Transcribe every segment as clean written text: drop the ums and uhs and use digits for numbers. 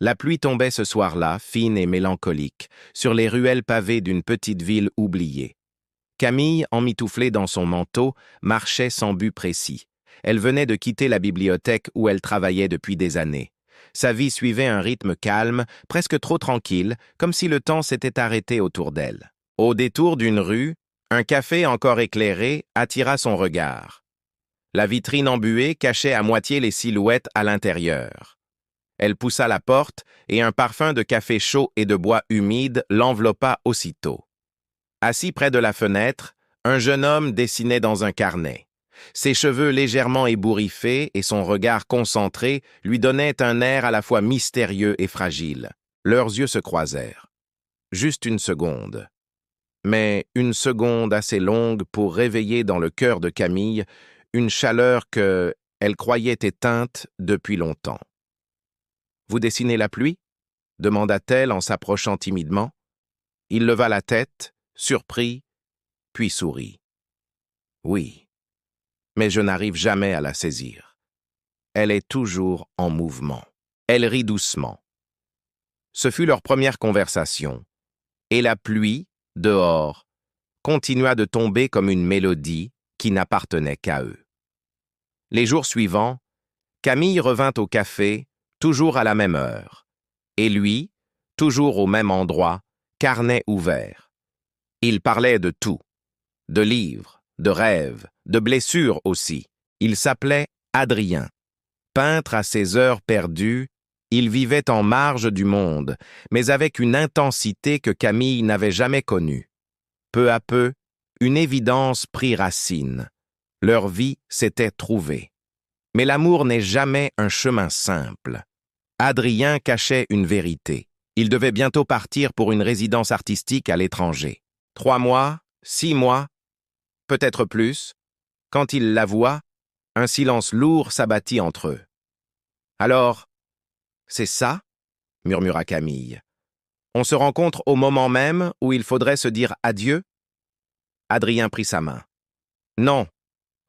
La pluie tombait ce soir-là, fine et mélancolique, sur les ruelles pavées d'une petite ville oubliée. Camille, emmitouflée dans son manteau, marchait sans but précis. Elle venait de quitter la bibliothèque où elle travaillait depuis des années. Sa vie suivait un rythme calme, presque trop tranquille, comme si le temps s'était arrêté autour d'elle. Au détour d'une rue, un café encore éclairé attira son regard. La vitrine embuée cachait à moitié les silhouettes à l'intérieur. Elle poussa la porte et un parfum de café chaud et de bois humide l'enveloppa aussitôt. Assis près de la fenêtre, un jeune homme dessinait dans un carnet. Ses cheveux légèrement ébouriffés et son regard concentré lui donnaient un air à la fois mystérieux et fragile. Leurs yeux se croisèrent. Juste une seconde. Mais une seconde assez longue pour réveiller dans le cœur de Camille une chaleur que elle croyait éteinte depuis longtemps. « Vous dessinez la pluie » demanda-t-elle en s'approchant timidement. Il leva la tête, surpris, puis sourit. « Oui, mais je n'arrive jamais à la saisir. Elle est toujours en mouvement. » Elle rit doucement. Ce fut leur première conversation, et la pluie, dehors, continua de tomber comme une mélodie qui n'appartenait qu'à eux. Les jours suivants, Camille revint au café, toujours à la même heure, et lui, toujours au même endroit, carnet ouvert. Il parlait de tout, de livres, de rêves, de blessures aussi. Il s'appelait Adrien. Peintre à ses heures perdues, il vivait en marge du monde, mais avec une intensité que Camille n'avait jamais connue. Peu à peu, une évidence prit racine. Leur vie s'était trouvée. Mais l'amour n'est jamais un chemin simple. Adrien cachait une vérité. Il devait bientôt partir pour une résidence artistique à l'étranger. 3 mois, 6 mois, peut-être plus. Quand il l'avoua, un silence lourd s'abattit entre eux. « Alors, c'est ça ?» murmura Camille. « On se rencontre au moment même où il faudrait se dire adieu ?» Adrien prit sa main. « Non,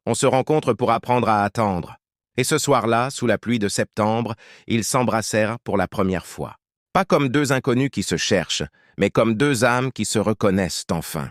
on se rencontre pour apprendre à attendre. » Et ce soir-là, sous la pluie de septembre, ils s'embrassèrent pour la première fois. Pas comme deux inconnus qui se cherchent, mais comme deux âmes qui se reconnaissent enfin.